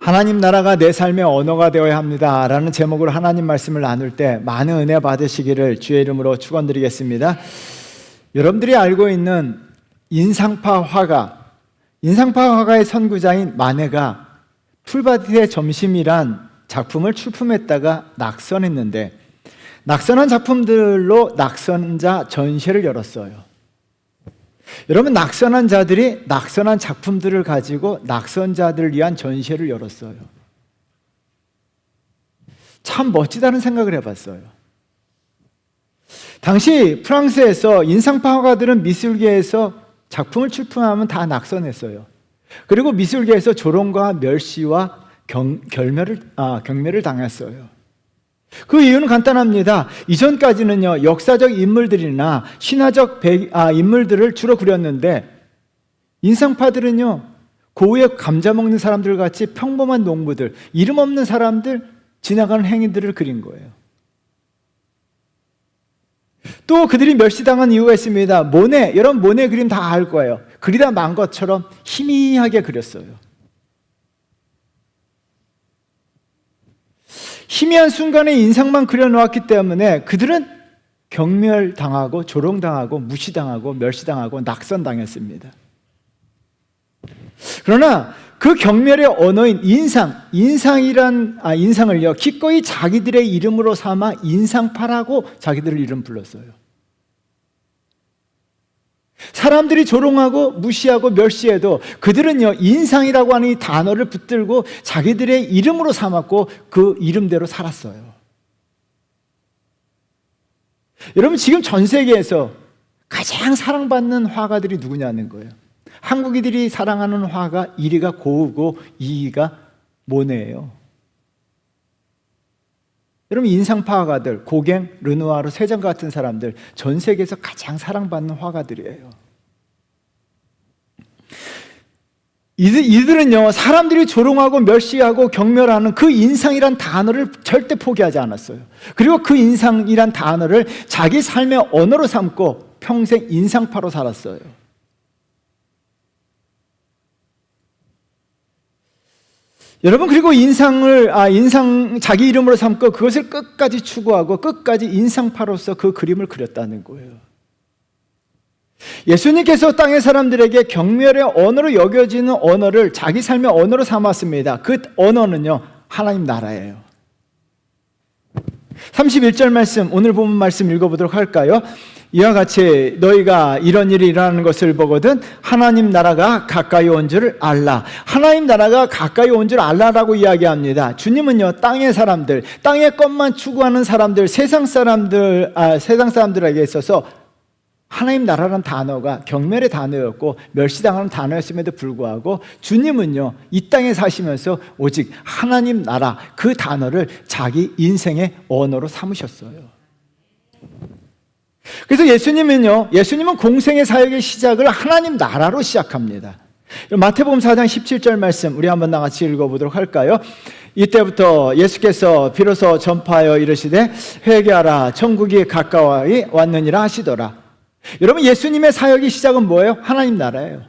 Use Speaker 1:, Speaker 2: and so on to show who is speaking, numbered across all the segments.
Speaker 1: 하나님 나라가 내 삶의 언어가 되어야 합니다 라는 제목으로 하나님 말씀을 나눌 때 많은 은혜 받으시기를 주의 이름으로 축원드리겠습니다. 여러분들이 알고 있는 인상파 화가의 선구자인 마네가 풀밭의 점심이란 작품을 출품했다가 낙선했는데, 낙선한 작품들로 낙선자 전시회를 열었어요. 여러분, 낙선한 자들이 낙선한 작품들을 가지고 낙선자들을 위한 전시회를 열었어요. 참 멋지다는 생각을 해봤어요. 당시 프랑스에서 인상파 화가들은 미술계에서 작품을 출품하면 다 낙선했어요. 그리고 미술계에서 조롱과 멸시와 경멸을 당했어요. 그 이유는 간단합니다. 이전까지는요, 역사적 인물들이나 신화적 인물들을 주로 그렸는데, 인상파들은요, 고우에 감자 먹는 사람들 같이 평범한 농부들, 이름 없는 사람들, 지나가는 행위들을 그린 거예요. 또 그들이 멸시당한 이유가 있습니다. 여러분 모네 그림 다 알 거예요. 그리다 만 것처럼 희미하게 그렸어요. 희미한 순간의 인상만 그려놓았기 때문에 그들은 경멸당하고 조롱당하고 무시당하고 멸시당하고 낙선당했습니다. 그러나 그 경멸의 언어인 인상을요, 기꺼이 자기들의 이름으로 삼아 인상파라고 자기들 이름 불렀어요. 사람들이 조롱하고 무시하고 멸시해도 그들은요, 인상이라고 하는 이 단어를 붙들고 자기들의 이름으로 삼았고 그 이름대로 살았어요. 여러분, 지금 전 세계에서 가장 사랑받는 화가들이 누구냐는 거예요. 한국인들이 사랑하는 화가 1위가 고우고 2위가 모네예요. 여러분, 인상파 화가들, 고갱, 르누아르, 세잔 같은 사람들, 전 세계에서 가장 사랑받는 화가들이에요. 이들은요, 사람들이 조롱하고 멸시하고 경멸하는 그 인상이란 단어를 절대 포기하지 않았어요. 그리고 그 인상이란 단어를 자기 삶의 언어로 삼고 평생 인상파로 살았어요. 여러분, 그리고 자기 이름으로 삼고 그것을 끝까지 추구하고 끝까지 인상파로서 그 그림을 그렸다는 거예요. 예수님께서 땅의 사람들에게 경멸의 언어로 여겨지는 언어를 자기 삶의 언어로 삼았습니다. 그 언어는요, 하나님 나라예요. 31절 말씀, 오늘 본문 말씀 읽어보도록 할까요? 이와 같이 너희가 이런 일이 일어나는 것을 보거든 하나님 나라가 가까이 온 줄 알라. 하나님 나라가 가까이 온 줄 알라라고 이야기합니다. 주님은요, 땅의 사람들, 땅의 것만 추구하는 사람들, 세상 사람들에게 있어서 하나님 나라라는 단어가 경멸의 단어였고 멸시당하는 단어였음에도 불구하고 주님은요, 이 땅에 사시면서 오직 하나님 나라, 그 단어를 자기 인생의 언어로 삼으셨어요. 그래서 예수님은 공생의 사역의 시작을 하나님 나라로 시작합니다. 마태복음 4장 17절 말씀 우리 한번 같이 읽어보도록 할까요? 이때부터 예수께서 비로소 전파하여 이르시되 회개하라, 천국이 가까이 왔느니라 하시더라. 여러분, 예수님의 사역의 시작은 뭐예요? 하나님 나라예요.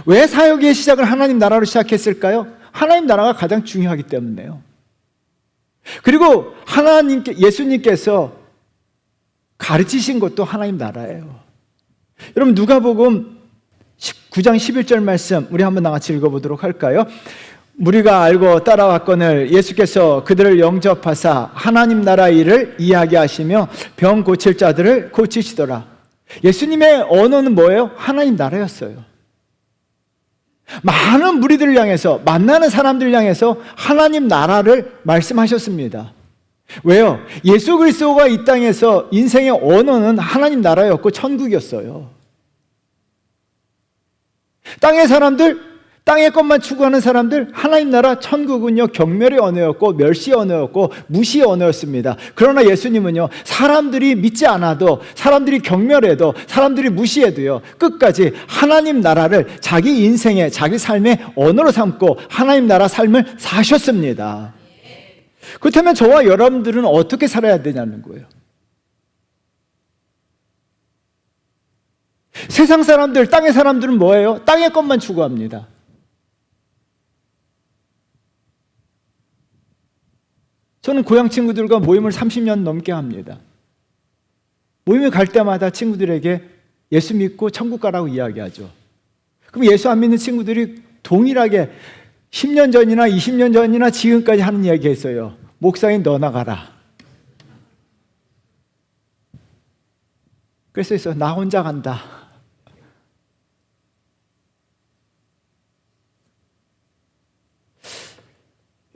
Speaker 1: 왜 사역의 시작을 하나님 나라로 시작했을까요? 하나님 나라가 가장 중요하기 때문에요. 그리고 예수님께서 가르치신 것도 하나님 나라예요. 여러분, 누가복음 9장 11절 말씀 우리 한번 같이 읽어보도록 할까요? 무리가 알고 따라왔거늘 예수께서 그들을 영접하사 하나님 나라 일을 이야기하시며 병 고칠 자들을 고치시더라. 예수님의 언어는 뭐예요? 하나님 나라였어요. 많은 무리들을 향해서, 만나는 사람들을 향해서 하나님 나라를 말씀하셨습니다. 왜요? 예수 그리스도가 이 땅에서 인생의 언어는 하나님 나라였고 천국이었어요. 땅의 사람들, 땅의 것만 추구하는 사람들, 하나님 나라 천국은요, 경멸의 언어였고 멸시의 언어였고 무시의 언어였습니다. 그러나 예수님은요, 사람들이 믿지 않아도, 사람들이 경멸해도, 사람들이 무시해도요, 끝까지 하나님 나라를 자기 인생의, 자기 삶의 언어로 삼고 하나님 나라 삶을 사셨습니다. 그렇다면 저와 여러분들은 어떻게 살아야 되냐는 거예요. 세상 사람들, 땅의 사람들은 뭐예요? 땅의 것만 추구합니다. 저는 고향 친구들과 모임을 30년 넘게 합니다. 모임에 갈 때마다 친구들에게 예수 믿고 천국 가라고 이야기하죠. 그럼 예수 안 믿는 친구들이 동일하게 10년 전이나 20년 전이나 지금까지 하는 이야기 했어요. 목사님 너나 가라. 그래서 나 혼자 간다.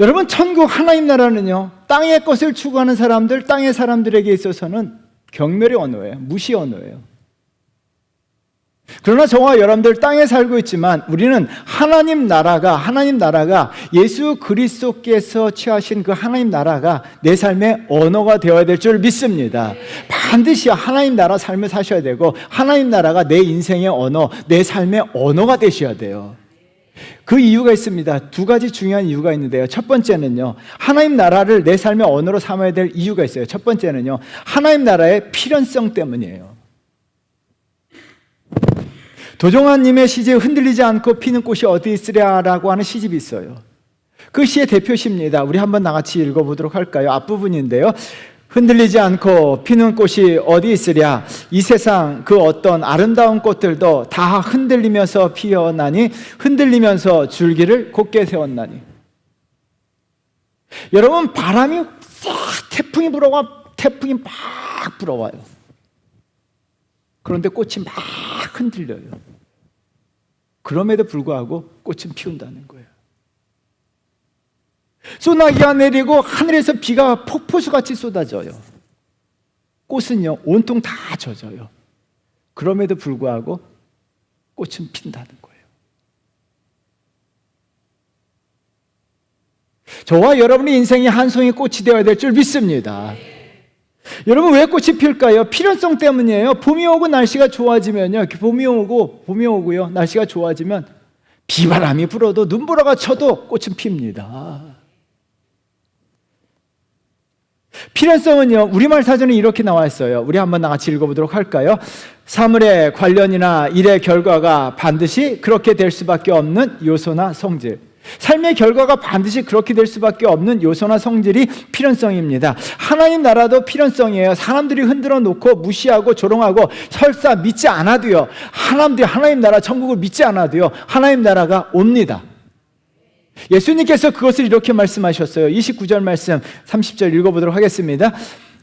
Speaker 1: 여러분, 천국 하나님 나라는요, 땅의 것을 추구하는 사람들, 땅의 사람들에게 있어서는 경멸의 언어예요. 무시 언어예요. 그러나 저와 여러분들 땅에 살고 있지만 우리는 하나님 나라가 예수 그리스도께서 취하신 그 하나님 나라가 내 삶의 언어가 되어야 될 줄 믿습니다. 반드시 하나님 나라 삶을 사셔야 되고 하나님 나라가 내 인생의 언어, 내 삶의 언어가 되셔야 돼요. 그 이유가 있습니다. 두 가지 중요한 이유가 있는데요. 첫 번째는요, 하나님 나라를 내 삶의 언어로 삼아야 될 이유가 있어요. 첫 번째는요, 하나님 나라의 필연성 때문이에요. 도종환님의 시집에 흔들리지 않고 피는 꽃이 어디 있으랴라고 하는 시집이 있어요. 그 시의 대표시입니다. 우리 한번 나같이 읽어보도록 할까요? 앞부분인데요. 흔들리지 않고 피는 꽃이 어디 있으랴. 이 세상 그 어떤 아름다운 꽃들도 다 흔들리면서 피어나니 흔들리면서 줄기를 곧게 세웠나니. 여러분, 바람이 싹 태풍이 막 불어와요. 그런데 꽃이 막 흔들려요. 그럼에도 불구하고 꽃은 피운다는 거예요. 소나기가 내리고 하늘에서 비가 폭포수같이 쏟아져요. 꽃은요, 온통 다 젖어요. 그럼에도 불구하고 꽃은 핀다는 거예요. 저와 여러분의 인생이 한 송이 꽃이 되어야 될 줄 믿습니다. 여러분, 왜 꽃이 필까요? 필연성 때문이에요. 봄이 오고 날씨가 좋아지면요, 봄이 오고요, 날씨가 좋아지면 비바람이 불어도 눈보라가 쳐도 꽃은 핍니다. 필연성은요, 우리말 사전에 이렇게 나와 있어요. 우리 한번 같이 읽어보도록 할까요? 사물의 관련이나 일의 결과가 반드시 그렇게 될 수밖에 없는 요소나 성질. 삶의 결과가 반드시 그렇게 될 수밖에 없는 요소나 성질이 필연성입니다. 하나님 나라도 필연성이에요. 사람들이 흔들어 놓고 무시하고 조롱하고 설사 믿지 않아도요, 하나님 나라 천국을 믿지 않아도요, 하나님 나라가 옵니다. 예수님께서 그것을 이렇게 말씀하셨어요. 29절 말씀 30절 읽어보도록 하겠습니다.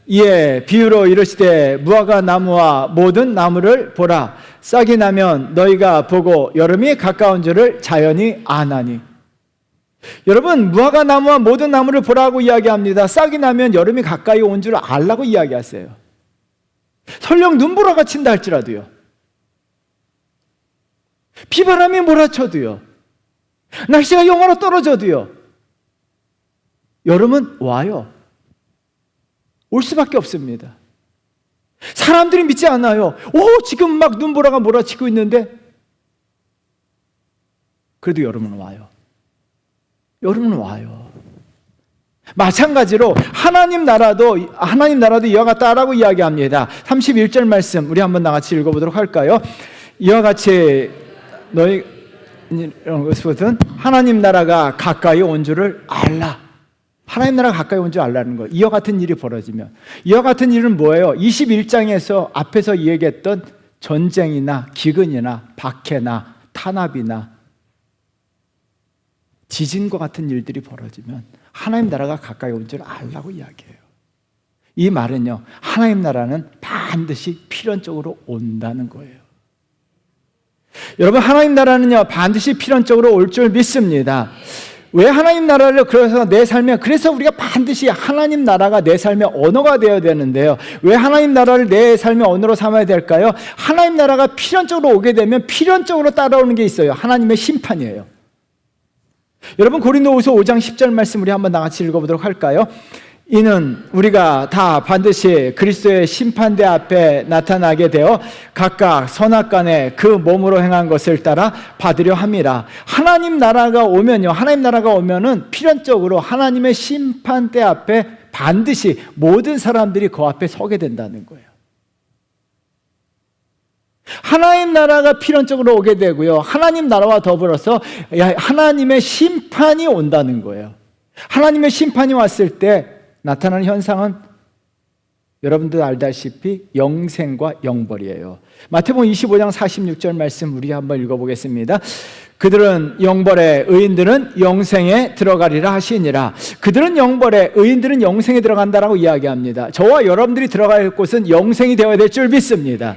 Speaker 1: 이에 비유로 이르시되 무화과 나무와 모든 나무를 보라. 싹이 나면 너희가 보고 여름이 가까운 줄을 자연히 아나니. 여러분, 무화과 나무와 모든 나무를 보라고 이야기합니다. 싹이 나면 여름이 가까이 온 줄 알라고 이야기하세요. 설령 눈보라가 친다 할지라도요, 비바람이 몰아쳐도요, 날씨가 영하로 떨어져도요, 여름은 와요. 올 수밖에 없습니다. 사람들이 믿지 않아요. 지금 막 눈보라가 몰아치고 있는데 그래도 여름은 와요. 여름은 와요. 마찬가지로 하나님 나라도 이와 같다라고 이야기합니다. 31절 말씀 우리 한번 같이 읽어보도록 할까요? 이와 같이 너희 이런 것보든 하나님 나라가 가까이 온 줄을 알라. 하나님 나라가 가까이 온 줄 알라는 거예요. 이와 같은 일이 벌어지면. 이와 같은 일은 뭐예요? 21장에서 앞에서 이야기했던 전쟁이나 기근이나 박해나 탄압이나 지진과 같은 일들이 벌어지면 하나님 나라가 가까이 온 줄 알라고 이야기해요. 이 말은요, 하나님 나라는 반드시 필연적으로 온다는 거예요. 여러분, 하나님 나라는요, 반드시 필연적으로 올 줄 믿습니다. 왜 하나님 나라를 그래서 우리가 반드시 하나님 나라가 내 삶의 언어가 되어야 되는데요. 왜 하나님 나라를 내 삶의 언어로 삼아야 될까요? 하나님 나라가 필연적으로 오게 되면 필연적으로 따라오는 게 있어요. 하나님의 심판이에요. 여러분, 고린도후서 5장 10절 말씀 우리 한번 같이 읽어보도록 할까요? 이는 우리가 다 반드시 그리스도의 심판대 앞에 나타나게 되어 각각 선악간에 그 몸으로 행한 것을 따라 받으려 함이라. 하나님 나라가 오면은 필연적으로 하나님의 심판대 앞에 반드시 모든 사람들이 그 앞에 서게 된다는 거예요. 하나님 나라가 필연적으로 오게 되고요, 하나님 나라와 더불어서 하나님의 심판이 온다는 거예요. 하나님의 심판이 왔을 때 나타나는 현상은 여러분들 알다시피 영생과 영벌이에요. 마태복음 25장 46절 말씀 우리 한번 읽어보겠습니다. 그들은 영벌에 의인들은 영생에 들어가리라 하시니라. 그들은 영벌에 의인들은 영생에 들어간다라고 이야기합니다. 저와 여러분들이 들어갈 곳은 영생이 되어야 될 줄 믿습니다.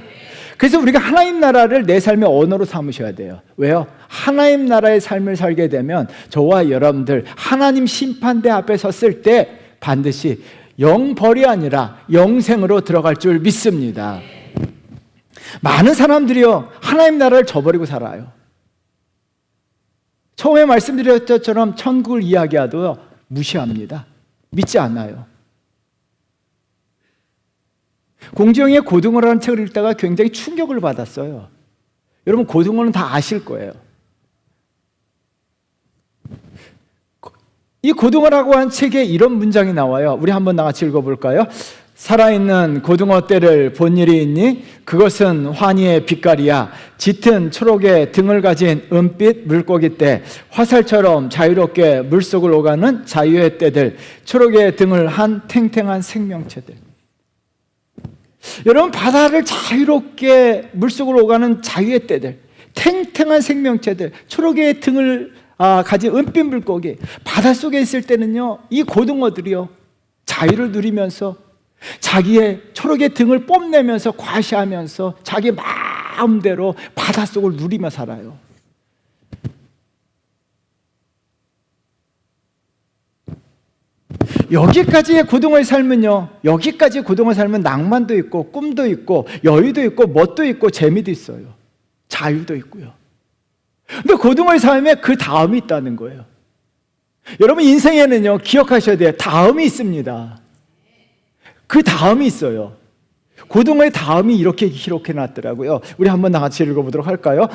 Speaker 1: 그래서 우리가 하나님 나라를 내 삶의 언어로 삼으셔야 돼요. 왜요? 하나님 나라의 삶을 살게 되면 저와 여러분들 하나님 심판대 앞에 섰을 때 반드시 영벌이 아니라 영생으로 들어갈 줄 믿습니다. 많은 사람들이요 하나님 나라를 저버리고 살아요. 처음에 말씀드렸던 것처럼 천국을 이야기하도 무시합니다. 믿지 않아요. 공지영의 고등어라는 책을 읽다가 굉장히 충격을 받았어요. 여러분 고등어는 다 아실 거예요. 이 고등어라고 한 책에 이런 문장이 나와요. 우리 한번 나같이 읽어볼까요? 살아있는 고등어 떼를 본 일이 있니? 그것은 환희의 빛깔이야. 짙은 초록의 등을 가진 은빛 물고기 떼, 화살처럼 자유롭게 물속을 오가는 자유의 떼들, 초록의 등을 한 탱탱한 생명체들. 여러분 바다를 자유롭게 물속으로 오가는 자유의 떼들, 탱탱한 생명체들, 초록의 등을 가진 은빛 물고기. 바닷속에 있을 때는요 이 고등어들이요 자유를 누리면서 자기의 초록의 등을 뽐내면서 과시하면서 자기 마음대로 바닷속을 누리며 살아요. 여기까지의 고등어의 삶은요, 여기까지의 고등어의 삶은 낭만도 있고 꿈도 있고 여유도 있고 멋도 있고 재미도 있어요. 자유도 있고요. 근데 고등어의 삶에 그 다음이 있다는 거예요. 여러분 인생에는요 기억하셔야 돼요. 다음이 있습니다. 그 다음이 있어요. 고등어의 다음이 이렇게 기록해놨더라고요. 우리 한번 같이 읽어보도록 할까요?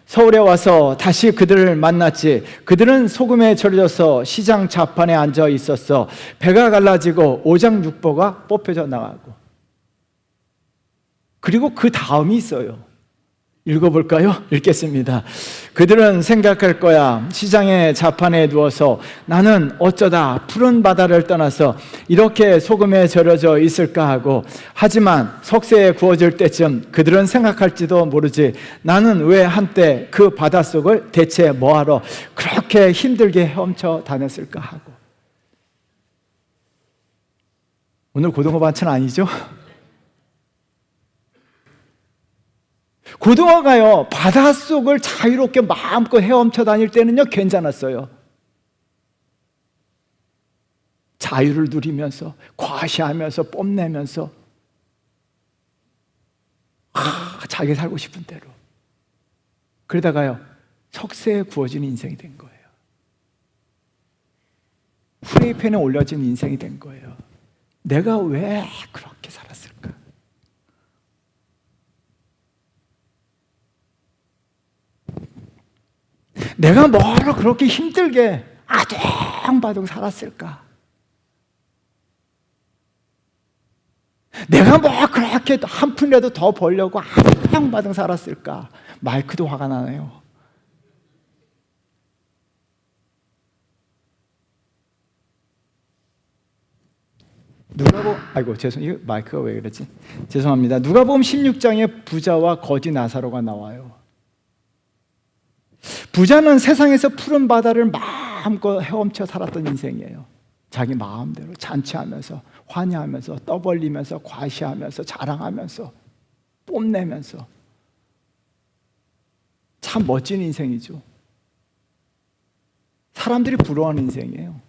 Speaker 1: 서울에 와서 다시 그들을 만났지. 그들은 소금에 절여져서 시장 좌판에 앉아 있었어. 배가 갈라지고 오장육부가 뽑혀져 나가고. 그리고 그 다음이 있어요. 읽어볼까요? 읽겠습니다. 그들은 생각할 거야. 시장의 좌판에 누워서 나는 어쩌다 푸른 바다를 떠나서 이렇게 소금에 절여져 있을까 하고, 하지만 석쇠에 구워질 때쯤 그들은 생각할지도 모르지. 나는 왜 한때 그 바닷속을 대체 뭐하러 그렇게 힘들게 헤엄쳐 다녔을까 하고. 오늘 고등어 반찬 아니죠? 고등어가요 바닷속을 자유롭게 마음껏 헤엄쳐 다닐 때는요 괜찮았어요. 자유를 누리면서 과시하면서 뽐내면서 자기 살고 싶은 대로. 그러다가요 석쇠에 구워진 인생이 된 거예요. 프라이팬에 올려진 인생이 된 거예요. 내가 왜 그렇게 살았을까? 내가 뭐로 그렇게 힘들게 아둥바둥 살았을까? 내가 뭐 그렇게 한 푼이라도 더 벌려고 아둥바둥 살았을까? 마이크도 화가 나네요. 이거 마이크가 왜 그러지? 죄송합니다. 누가복음 16장에 부자와 거지 나사로가 나와요. 부자는 세상에서 푸른 바다를 마음껏 헤엄쳐 살았던 인생이에요. 자기 마음대로 잔치하면서 환희하면서 떠벌리면서 과시하면서 자랑하면서 뽐내면서 참 멋진 인생이죠. 사람들이 부러워하는 인생이에요.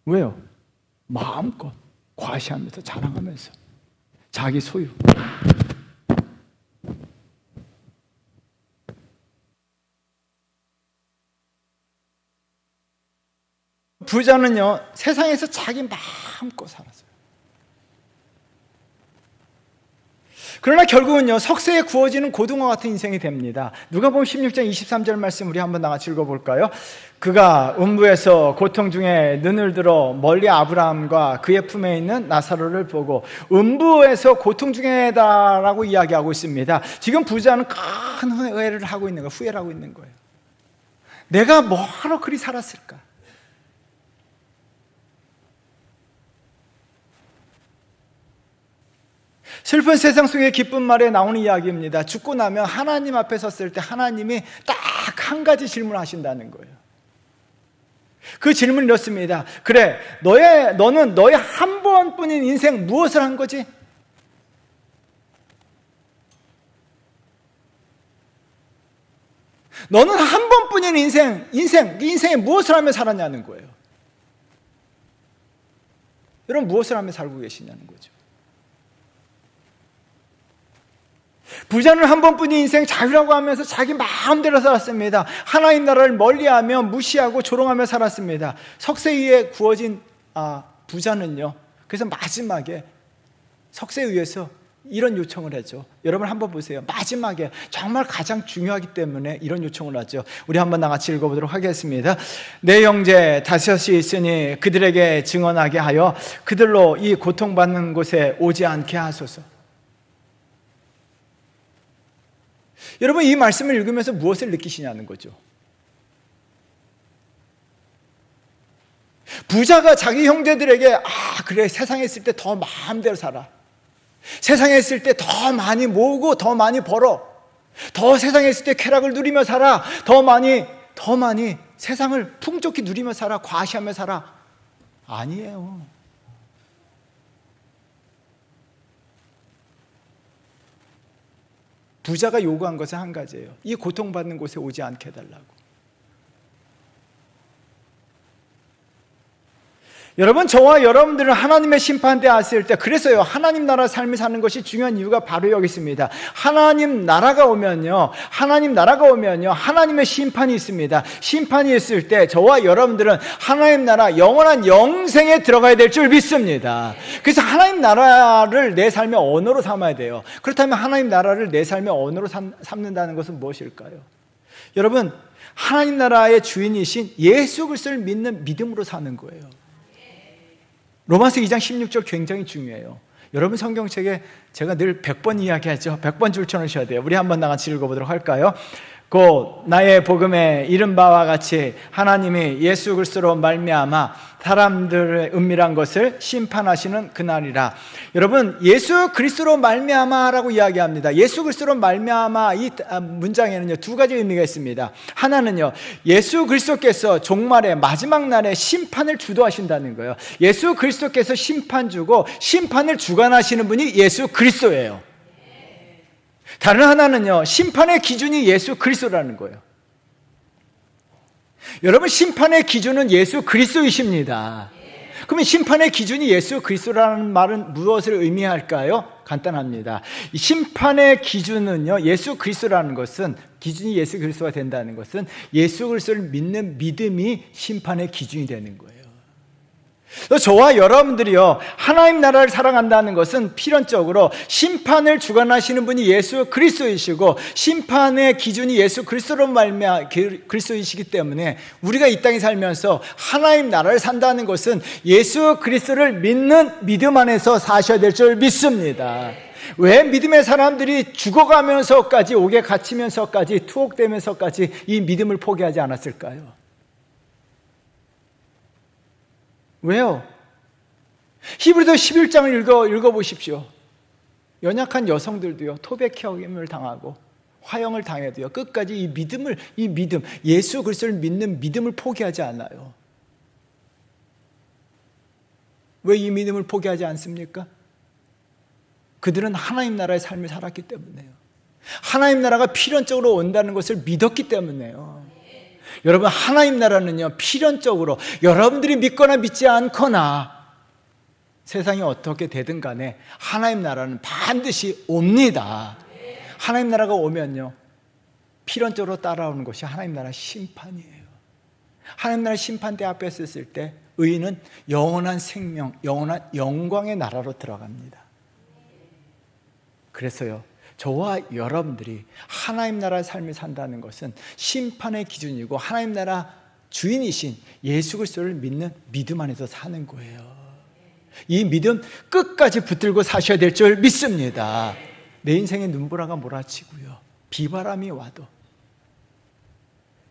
Speaker 1: 왜요? 마음껏 과시하면서 자랑하면서 자기 소유. 부자는요 세상에서 자기 마음껏 살았어요. 그러나 결국은요 석쇠에 구워지는 고등어 같은 인생이 됩니다. 누가복음 16장 23절 말씀 우리 한번 나같이 읽어볼까요? 그가 음부에서 고통 중에 눈을 들어 멀리 아브라함과 그의 품에 있는 나사로를 보고, 음부에서 고통 중에다라고 이야기하고 있습니다. 지금 부자는 큰 후회를 하고 있는 거예요. 후회를 하고 있는 거예요. 내가 뭐하러 그리 살았을까? 슬픈 세상 속의 기쁜 말에 나오는 이야기입니다. 죽고 나면 하나님 앞에 섰을 때 하나님이 딱 한 가지 질문을 하신다는 거예요. 그 질문이 이렇습니다. 그래, 너는 너의 한 번뿐인 인생 무엇을 한 거지? 너는 한 번뿐인 인생에 무엇을 하며 살았냐는 거예요. 여러분, 무엇을 하며 살고 계시냐는 거죠. 부자는 한 번뿐인 인생 자유라고 하면서 자기 마음대로 살았습니다. 하나님 나라를 멀리하며 무시하고 조롱하며 살았습니다. 석쇠위에 구워진 부자는요, 그래서 마지막에 석쇠위에서 이런 요청을 하죠. 여러분 한번 보세요. 마지막에 정말 가장 중요하기 때문에 이런 요청을 하죠. 우리 한번 나같이 읽어보도록 하겠습니다. 내 형제 다섯이 있으니 그들에게 증언하게 하여 그들로 이 고통받는 곳에 오지 않게 하소서. 여러분, 이 말씀을 읽으면서 무엇을 느끼시냐는 거죠. 부자가 자기 형제들에게 그래, 세상에 있을 때 더 마음대로 살아. 세상에 있을 때 더 많이 모으고 더 많이 벌어. 더 세상에 있을 때 쾌락을 누리며 살아. 더 많이 세상을 풍족히 누리며 살아. 과시하며 살아. 아니에요. 부자가 요구한 것은 한 가지예요. 이 고통받는 곳에 오지 않게 해달라고. 여러분, 저와 여러분들은 하나님의 심판대에 왔을 때, 그래서요, 하나님 나라 삶을 사는 것이 중요한 이유가 바로 여기 있습니다. 하나님 나라가 오면요, 하나님의 심판이 있습니다. 심판이 있을 때 저와 여러분들은 하나님 나라 영원한 영생에 들어가야 될 줄 믿습니다. 그래서 하나님 나라를 내 삶의 언어로 삼아야 돼요. 그렇다면 하나님 나라를 내 삶의 언어로 삼는다는 것은 무엇일까요? 여러분, 하나님 나라의 주인이신 예수 그리스도를 믿는 믿음으로 사는 거예요. 로마서 2장 16절 굉장히 중요해요. 여러분 성경책에 제가 늘 100번 이야기하죠. 100번 줄쳐놓으셔야 돼요. 우리 한번 나같이 읽어보도록 할까요? 곧 나의 복음에 이른 바와 같이 하나님이 예수 그리스도로 말미암아 사람들의 은밀한 것을 심판하시는 그날이라. 여러분, 예수 그리스도로 말미암아라고 이야기합니다. 예수 그리스도로 말미암아, 이 문장에는요, 두 가지 의미가 있습니다. 하나는요, 예수 그리스도께서 종말의 마지막 날에 심판을 주도하신다는 거예요. 예수 그리스도께서 심판 주고 심판을 주관하시는 분이 예수 그리스도예요. 다른 하나는요, 심판의 기준이 예수 그리스도라는 거예요. 여러분, 심판의 기준은 예수 그리스도이십니다. 그러면 심판의 기준이 예수 그리스도라는 말은 무엇을 의미할까요? 간단합니다. 이 심판의 기준은요, 예수 그리스도라는 것은, 기준이 예수 그리스도가 된다는 것은 예수 그리스도를 믿는 믿음이 심판의 기준이 되는 거예요. 저와 여러분들이요, 하나님 나라를 살아간다는 것은 필연적으로 심판을 주관하시는 분이 예수 그리스도이시고 심판의 기준이 예수 그리스도로 말미암아 그리스도이시기 때문에 우리가 이 땅에 살면서 하나님 나라를 산다는 것은 예수 그리스도를 믿는 믿음 안에서 사셔야 될 줄 믿습니다. 왜 믿음의 사람들이 죽어가면서까지, 옥에 갇히면서까지, 투옥되면서까지 이 믿음을 포기하지 않았을까요? 왜요? 히브리서 11장을 읽어보십시오. 연약한 여성들도요, 토백형을 당하고 화형을 당해도요, 끝까지 이 믿음, 예수 그리스도를 믿는 믿음을 포기하지 않아요. 왜 이 믿음을 포기하지 않습니까? 그들은 하나님 나라의 삶을 살았기 때문에요. 하나님 나라가 필연적으로 온다는 것을 믿었기 때문에요. 여러분, 하나님 나라는요, 필연적으로 여러분들이 믿거나 믿지 않거나 세상이 어떻게 되든 간에 하나님 나라는 반드시 옵니다. 하나님 나라가 오면요, 필연적으로 따라오는 것이 하나님 나라 심판이에요. 하나님 나라 심판대 앞에 섰을 때 의인은 영원한 생명, 영원한 영광의 나라로 들어갑니다. 그래서요, 저와 여러분들이 하나님 나라의 삶을 산다는 것은 심판의 기준이고 하나님 나라 주인이신 예수 그리스도를 믿는 믿음 안에서 사는 거예요. 이 믿음 끝까지 붙들고 사셔야 될 줄 믿습니다. 내 인생에 눈보라가 몰아치고요, 비바람이 와도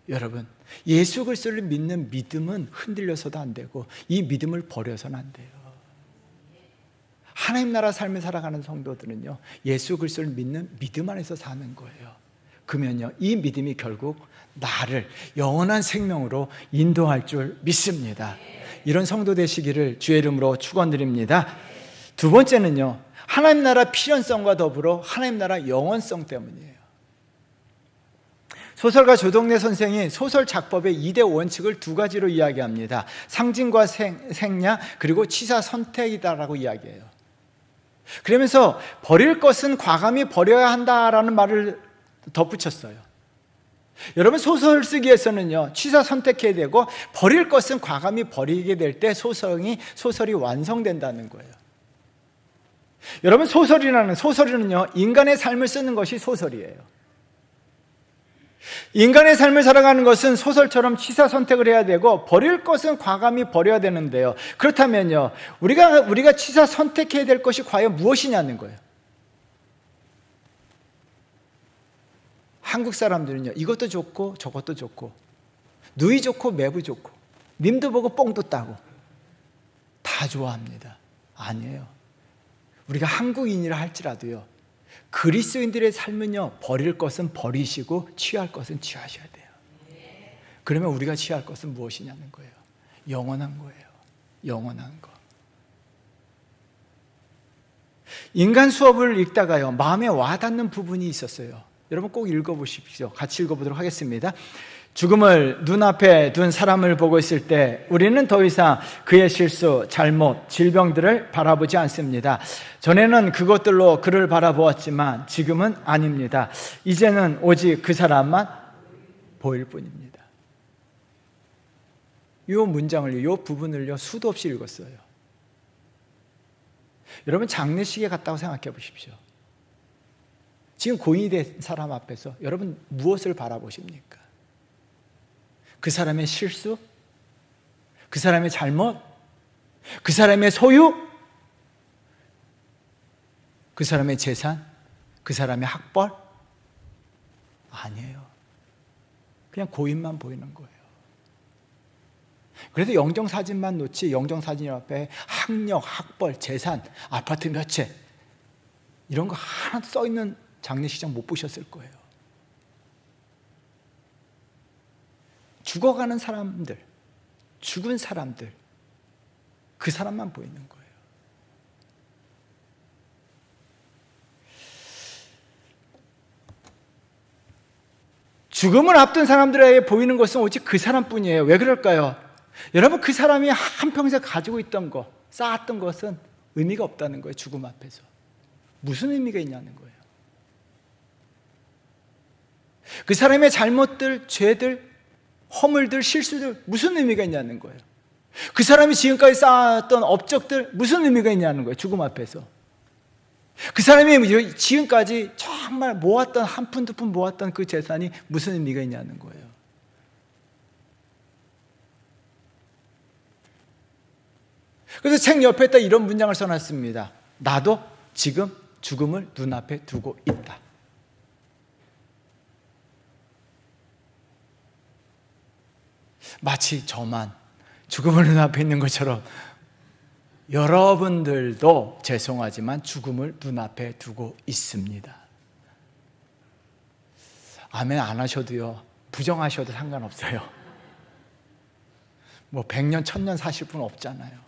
Speaker 1: 여러분, 예수 그리스도를 믿는 믿음은 흔들려서도 안 되고 이 믿음을 버려서는 안 돼요. 하나님 나라 삶을 살아가는 성도들은요, 예수 그리스도를 믿는 믿음 안에서 사는 거예요. 그러면요, 이 믿음이 결국 나를 영원한 생명으로 인도할 줄 믿습니다. 이런 성도 되시기를 주의 이름으로 축원드립니다. 두 번째는요, 하나님 나라 필연성과 더불어 하나님 나라 영원성 때문이에요. 소설가 조동래 선생이 소설 작법의 2대 원칙을 두 가지로 이야기합니다. 상징과 생략, 그리고 치사 선택이다라고 이야기해요. 그러면서 버릴 것은 과감히 버려야 한다라는 말을 덧붙였어요. 여러분, 소설 쓰기에서는요, 치사 선택해야 되고 버릴 것은 과감히 버리게 될 때 소설이 완성된다는 거예요. 여러분, 소설은요, 인간의 삶을 쓰는 것이 소설이에요. 인간의 삶을 살아가는 것은 소설처럼 치사 선택을 해야 되고 버릴 것은 과감히 버려야 되는데요, 그렇다면요, 우리가 치사 선택해야 될 것이 과연 무엇이냐는 거예요. 한국 사람들은요, 이것도 좋고 저것도 좋고, 누이 좋고 매부 좋고, 님도 보고 뽕도 따고 다 좋아합니다. 아니에요. 우리가 한국인이라 할지라도요, 그리스도인들의 삶은요, 버릴 것은 버리시고 취할 것은 취하셔야 돼요. 그러면 우리가 취할 것은 무엇이냐는 거예요. 영원한 거예요. 영원한 거. 인간 수업을 읽다가요, 마음에 와닿는 부분이 있었어요. 여러분 꼭 읽어보십시오. 같이 읽어보도록 하겠습니다. 죽음을 눈앞에 둔 사람을 보고 있을 때 우리는 더 이상 그의 실수, 잘못, 질병들을 바라보지 않습니다. 전에는 그것들로 그를 바라보았지만 지금은 아닙니다. 이제는 오직 그 사람만 보일 뿐입니다. 이 문장을요, 이 부분을요, 수도 없이 읽었어요. 여러분, 장례식에 갔다고 생각해 보십시오. 지금 고인이 된 사람 앞에서 여러분 무엇을 바라보십니까? 그 사람의 실수? 그 사람의 잘못? 그 사람의 소유? 그 사람의 재산? 그 사람의 학벌? 아니에요. 그냥 고인만 보이는 거예요. 그래서 영정사진만 놓지, 영정사진 앞에 학력, 학벌, 재산, 아파트 몇 채 이런 거 하나 써있는 장례식장 못 보셨을 거예요. 죽어가는 사람들, 죽은 사람들, 그 사람만 보이는 거예요. 죽음을 앞둔 사람들에게 보이는 것은 오직 그 사람뿐이에요. 왜 그럴까요? 여러분, 그 사람이 한평생 가지고 있던 거, 쌓았던 것은 의미가 없다는 거예요. 죽음 앞에서. 무슨 의미가 있냐는 거예요. 그 사람의 잘못들, 죄들, 허물들, 실수들 무슨 의미가 있냐는 거예요. 그 사람이 지금까지 쌓았던 업적들 무슨 의미가 있냐는 거예요. 죽음 앞에서. 그 사람이 지금까지 정말 모았던, 한 푼 두 푼 모았던 그 재산이 무슨 의미가 있냐는 거예요. 그래서 책 옆에다 이런 문장을 써놨습니다. 나도 지금 죽음을 눈앞에 두고 있다. 마치 저만 죽음을 눈앞에 있는 것처럼 여러분들도 죄송하지만 죽음을 눈앞에 두고 있습니다. 아멘 안 하셔도요, 부정하셔도 상관없어요. 뭐 100년, 1000년 사실 분 없잖아요.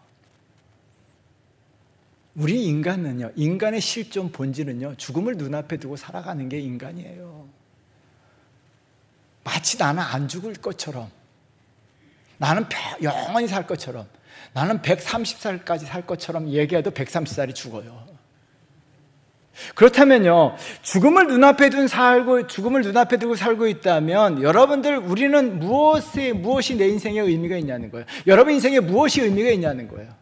Speaker 1: 우리 인간은요, 인간의 실존 본질은요, 죽음을 눈앞에 두고 살아가는 게 인간이에요. 마치 나는 안 죽을 것처럼, 나는 영원히 살 것처럼, 나는 130살까지 살 것처럼 얘기해도 130살이 죽어요. 그렇다면요, 죽음을 눈앞에 두고 살고 있다면 여러분들, 우리는 무엇이 내 인생에 의미가 있냐는 거예요. 여러분 인생에 무엇이 의미가 있냐는 거예요.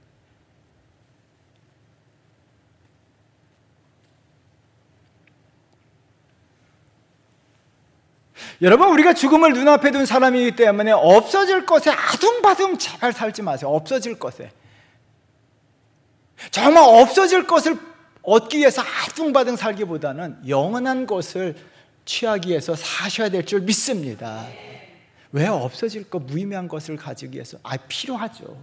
Speaker 1: 여러분, 우리가 죽음을 눈앞에 둔 사람이기 때문에 없어질 것에 아둥바둥 제발 살지 마세요. 없어질 것에. 정말 없어질 것을 얻기 위해서 아둥바둥 살기보다는 영원한 것을 취하기 위해서 사셔야 될 줄 믿습니다. 왜 없어질 것, 무의미한 것을 가지기 위해서? 필요하죠.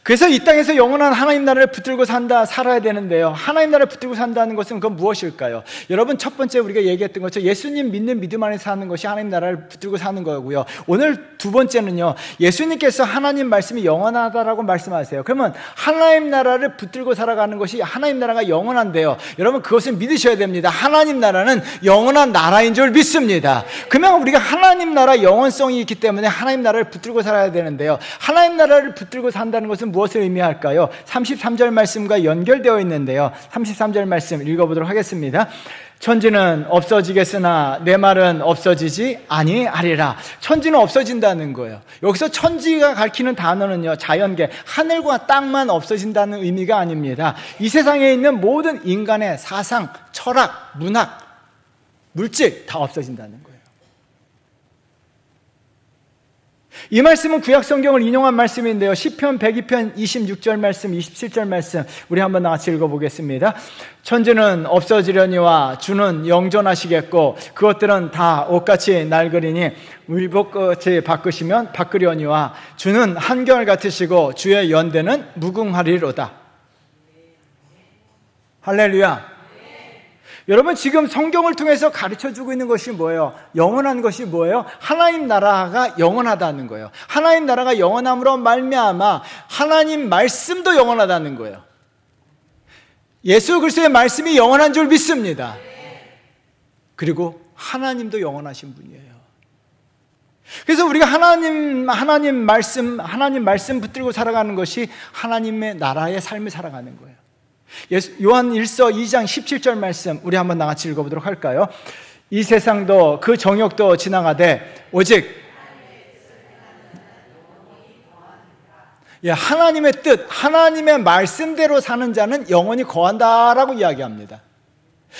Speaker 1: 그래서 이 땅에서 영원한 하나님 나라를 붙들고 살아야 되는데요. 하나님 나라를 붙들고 산다는 것은 그건 무엇일까요? 여러분, 첫 번째 우리가 얘기했던 것처럼 예수님 믿는 믿음 안에 사는 것이 하나님 나라를 붙들고 사는 거고요. 오늘 두 번째는요, 예수님께서 하나님 말씀이 영원하다라고 말씀하세요. 그러면 하나님 나라를 붙들고 살아가는 것이 하나님 나라가 영원한데요. 여러분, 그것을 믿으셔야 됩니다. 하나님 나라는 영원한 나라인 줄 믿습니다. 그러면 우리가 하나님 나라 영원성이 있기 때문에 하나님 나라를 붙들고 살아야 되는데요. 하나님 나라를 붙들고 산다는 것은 무엇을 의미할까요? 33절 말씀과 연결되어 있는데요. 33절 말씀 읽어보도록 하겠습니다. 천지는 없어지겠으나 내 말은 없어지지 아니하리라. 천지는 없어진다는 거예요. 여기서 천지가 가리키는 단어는요, 자연계, 하늘과 땅만 없어진다는 의미가 아닙니다. 이 세상에 있는 모든 인간의 사상, 철학, 문학, 물질 다 없어진다는 거예요. 이 말씀은 구약 성경을 인용한 말씀인데요. 시편 102편 26절 말씀, 27절 말씀 우리 한번 같이 읽어보겠습니다. 천지는 없어지려니와 주는 영존하시겠고 그것들은 다 옷같이 낡으리니 물복같이 바꾸시면 바꾸려니와 주는 한결 같으시고 주의 연대는 무궁하리로다. 할렐루야. 여러분, 지금 성경을 통해서 가르쳐주고 있는 것이 뭐예요? 영원한 것이 뭐예요? 하나님 나라가 영원하다는 거예요. 하나님 나라가 영원함으로 말미암아 하나님 말씀도 영원하다는 거예요. 예수 그리스도의 말씀이 영원한 줄 믿습니다. 그리고 하나님도 영원하신 분이에요. 그래서 우리가 하나님 말씀 붙들고 살아가는 것이 하나님의 나라의 삶을 살아가는 거예요. 요한 1서 2장 17절 말씀 우리 한번 같이 읽어보도록 할까요? 이 세상도 그 정욕도 지나가되 오직 하나님의 뜻, 하나님의 말씀대로 사는 자는 영원히 거한다라고 이야기합니다.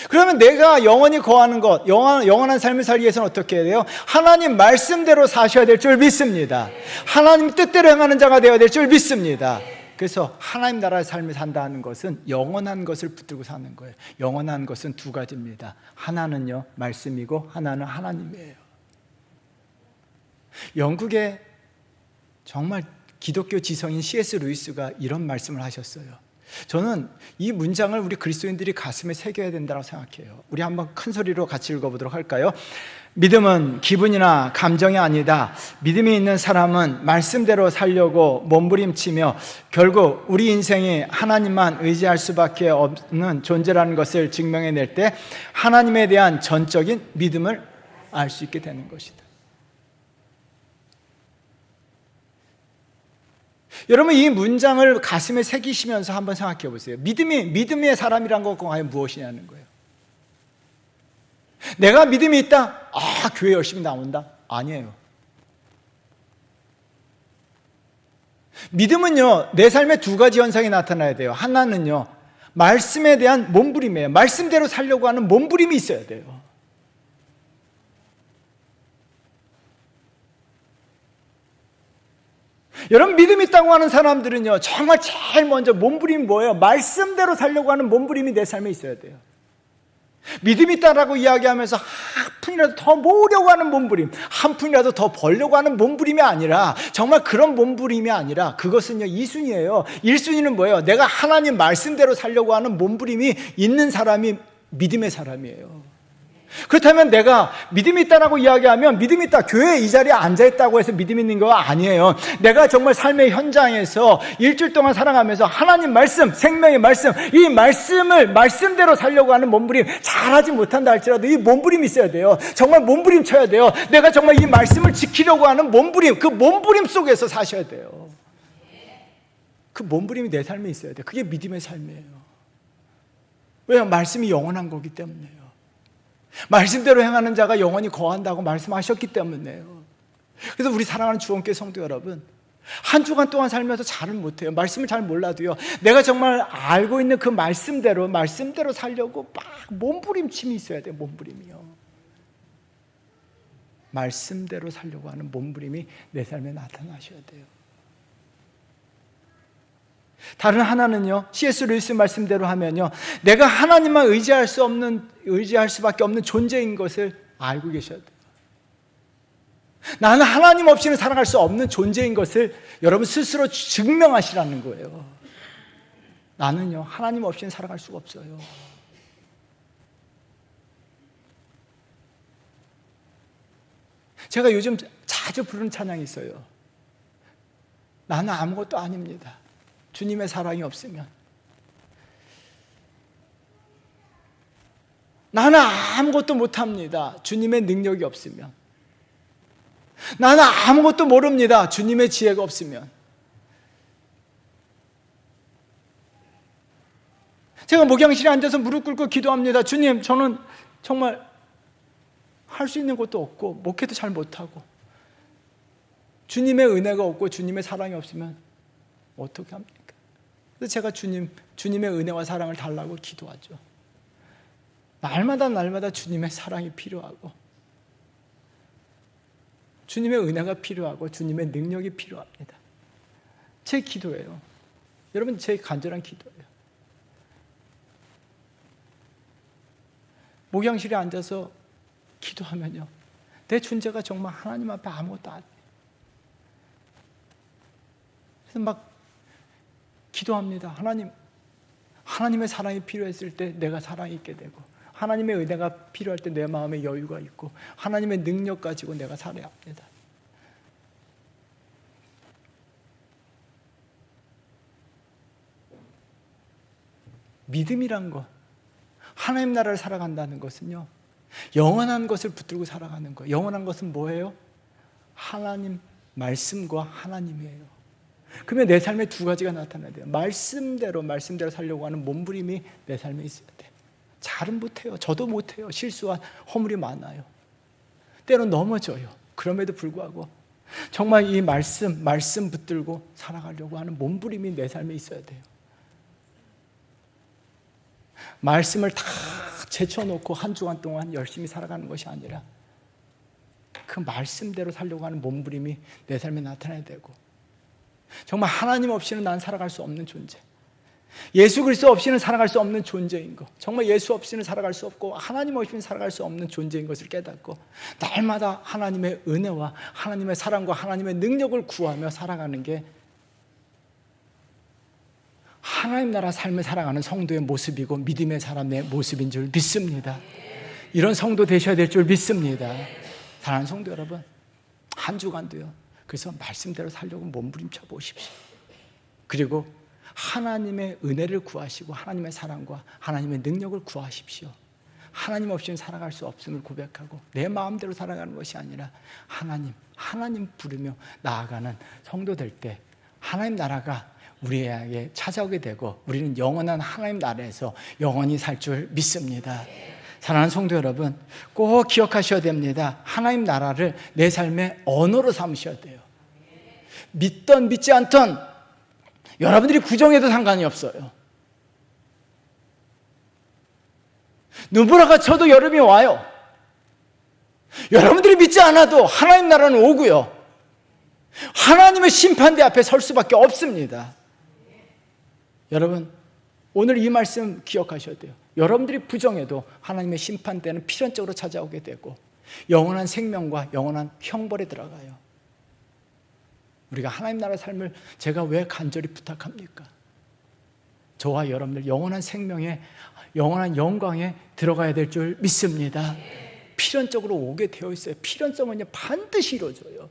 Speaker 1: 그러면 내가 영원히 거하는 것, 영원한 삶을 살기 위해서는 어떻게 해야 돼요? 하나님 말씀대로 사셔야 될 줄 믿습니다. 하나님 뜻대로 행하는 자가 되어야 될 줄 믿습니다. 그래서 하나님 나라의 삶을 산다는 것은 영원한 것을 붙들고 사는 거예요. 영원한 것은 두 가지입니다. 하나는요, 말씀이고 하나는 하나님이에요. 영국의 정말 기독교 지성인 C.S. 루이스가 이런 말씀을 하셨어요. 저는 이 문장을 우리 그리스도인들이 가슴에 새겨야 된다고 생각해요. 우리 한번 큰 소리로 같이 읽어보도록 할까요? 믿음은 기분이나 감정이 아니다. 믿음이 있는 사람은 말씀대로 살려고 몸부림치며 결국 우리 인생이 하나님만 의지할 수밖에 없는 존재라는 것을 증명해낼 때 하나님에 대한 전적인 믿음을 알 수 있게 되는 것이다. 여러분, 이 문장을 가슴에 새기시면서 한번 생각해 보세요. 믿음의 사람이란 건 과연 무엇이냐는 거예요. 내가 믿음이 있다? 교회 열심히 나온다? 아니에요. 믿음은요, 내 삶에 두 가지 현상이 나타나야 돼요. 하나는요, 말씀에 대한 몸부림이에요. 말씀대로 살려고 하는 몸부림이 있어야 돼요. 여러분, 믿음이 있다고 하는 사람들은요, 정말 제일 먼저 몸부림이 뭐예요? 말씀대로 살려고 하는 몸부림이 내 삶에 있어야 돼요. 믿음이 있다라고 이야기하면서 한 푼이라도 더 모으려고 하는 몸부림, 한 푼이라도 더 벌려고 하는 몸부림이 아니라, 정말 그런 몸부림이 아니라 그것은요, 2순위예요. 1순위는 뭐예요? 내가 하나님 말씀대로 살려고 하는 몸부림이 있는 사람이 믿음의 사람이에요. 그렇다면 내가 믿음이 있다라고 이야기하면 믿음이 있다, 교회에 이 자리에 앉아있다고 해서 믿음 있는 거 아니에요. 내가 정말 삶의 현장에서 일주일 동안 살아가면서 하나님 말씀, 생명의 말씀, 이 말씀을 말씀대로 살려고 하는 몸부림, 잘하지 못한다 할지라도 이 몸부림이 있어야 돼요. 정말 몸부림 쳐야 돼요. 내가 정말 이 말씀을 지키려고 하는 몸부림, 그 몸부림 속에서 사셔야 돼요. 그 몸부림이 내 삶에 있어야 돼요. 그게 믿음의 삶이에요. 왜요? 말씀이 영원한 거기 때문에요. 말씀대로 행하는 자가 영원히 거한다고 말씀하셨기 때문에요. 그래서 우리 사랑하는 주원교회 성도 여러분, 한 주간 동안 살면서 잘은 못해요. 말씀을 잘 몰라도요, 내가 정말 알고 있는 그 말씀대로 살려고 막 몸부림침이 있어야 돼요. 몸부림이요. 말씀대로 살려고 하는 몸부림이 내 삶에 나타나셔야 돼요. 다른 하나는요, C.S. 루이스 말씀대로 하면요, 내가 하나님만 의지할 수밖에 없는 존재인 것을 알고 계셔야 돼요. 나는 하나님 없이는 살아갈 수 없는 존재인 것을 여러분 스스로 증명하시라는 거예요. 나는요, 하나님 없이는 살아갈 수가 없어요. 제가 요즘 자주 부르는 찬양이 있어요. 나는 아무것도 아닙니다. 주님의 사랑이 없으면. 나는 아무것도 못합니다. 주님의 능력이 없으면. 나는 아무것도 모릅니다. 주님의 지혜가 없으면. 제가 목양실에 앉아서 무릎 꿇고 기도합니다. 주님, 저는 정말 할 수 있는 것도 없고 목회도 잘 못하고 주님의 은혜가 없고 주님의 사랑이 없으면 어떻게 합니까? 그래서 제가 주님의 은혜와 사랑을 달라고 기도하죠. 날마다 주님의 사랑이 필요하고 주님의 은혜가 필요하고 주님의 능력이 필요합니다. 제 기도예요. 여러분, 제 간절한 기도예요. 목양실에 앉아서 기도하면요, 내 존재가 정말 하나님 앞에 아무것도 아니에요. 그래서 막 기도합니다. 하나님의 사랑이 필요했을 때 내가 사랑이 있게 되고, 하나님의 은혜가 필요할 때 내 마음에 여유가 있고, 하나님의 능력 가지고 내가 살아야 합니다. 믿음이란 것, 하나님 나라를 살아간다는 것은요, 영원한 것을 붙들고 살아가는 거예요. 영원한 것은 뭐예요? 하나님 말씀과 하나님이에요. 그러면 내 삶에 두 가지가 나타나야 돼요. 말씀대로 살려고 하는 몸부림이 내 삶에 있어야 돼요. 잘은 못해요. 저도 못해요. 실수와 허물이 많아요. 때론 넘어져요. 그럼에도 불구하고 정말 이 말씀 붙들고 살아가려고 하는 몸부림이 내 삶에 있어야 돼요. 말씀을 다 제쳐놓고 한 주간 동안 열심히 살아가는 것이 아니라 그 말씀대로 살려고 하는 몸부림이 내 삶에 나타나야 되고, 정말 하나님 없이는 난 살아갈 수 없는 존재, 예수 그리스도 없이는 살아갈 수 없는 존재인 것, 정말 예수 없이는 살아갈 수 없고 하나님 없이는 살아갈 수 없는 존재인 것을 깨닫고 날마다 하나님의 은혜와 하나님의 사랑과 하나님의 능력을 구하며 살아가는 게 하나님 나라 삶을 살아가는 성도의 모습이고 믿음의 사람의 모습인 줄 믿습니다. 이런 성도 되셔야 될 줄 믿습니다. 사랑하는 성도 여러분, 한 주간도요, 그래서 말씀대로 살려고 몸부림쳐 보십시오. 그리고 하나님의 은혜를 구하시고 하나님의 사랑과 하나님의 능력을 구하십시오. 하나님 없이는 살아갈 수 없음을 고백하고 내 마음대로 살아가는 것이 아니라 하나님 부르며 나아가는 성도 될 때 하나님 나라가 우리에게 찾아오게 되고 우리는 영원한 하나님 나라에서 영원히 살 줄 믿습니다. 사랑하는 성도 여러분, 꼭 기억하셔야 됩니다. 하나님 나라를 내 삶의 언어로 삼으셔야 돼요. 믿던 믿지 않던 여러분들이 부정해도 상관이 없어요. 눈보라가 쳐도 여름이 와요. 여러분들이 믿지 않아도 하나님 나라는 오고요, 하나님의 심판대 앞에 설 수밖에 없습니다. 여러분, 오늘 이 말씀 기억하셔야 돼요. 여러분들이 부정해도 하나님의 심판대는 필연적으로 찾아오게 되고 영원한 생명과 영원한 형벌에 들어가요. 우리가 하나님 나라 삶을 제가 왜 간절히 부탁합니까? 저와 여러분들 영원한 생명에, 영원한 영광에 들어가야 될 줄 믿습니다. 필연적으로 오게 되어 있어요. 필연성은요, 반드시 이루어져요.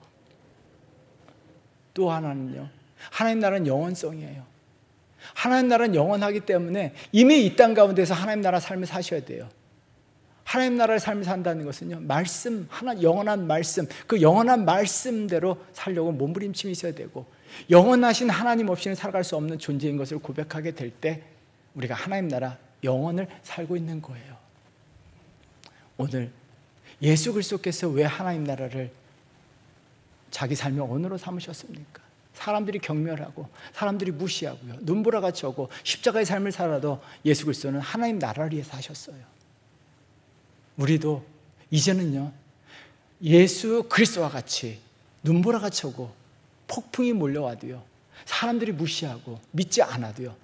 Speaker 1: 또 하나는요, 하나님 나라는 영원성이에요. 하나님 나라는 영원하기 때문에 이미 이 땅 가운데서 하나님 나라 삶을 사셔야 돼요. 하나님 나라의 삶을 산다는 것은요, 말씀, 영원한 말씀, 그 영원한 말씀대로 살려고 몸부림침이 있어야 되고, 영원하신 하나님 없이는 살아갈 수 없는 존재인 것을 고백하게 될 때 우리가 하나님 나라 영원을 살고 있는 거예요. 오늘 예수 그리스도께서 왜 하나님 나라를 자기 삶의 언어로 삼으셨습니까? 사람들이 경멸하고 사람들이 무시하고요, 눈보라같이 오고 십자가의 삶을 살아도 예수 그리스도는 하나님 나라를 위해서 하셨어요. 우리도 이제는요, 예수 그리스도와 같이 눈보라같이 오고 폭풍이 몰려와도요, 사람들이 무시하고 믿지 않아도요,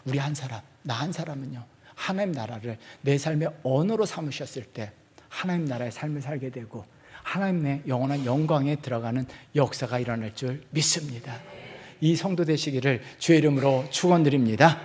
Speaker 1: 우리 한 사람, 나 한 사람은요, 하나님 나라를 내 삶의 언어로 삼으셨을 때 하나님 나라의 삶을 살게 되고
Speaker 2: 하나님의 영원한 영광에 들어가는 역사가 일어날 줄 믿습니다. 이 성도 되시기를 주의 이름으로 축원드립니다.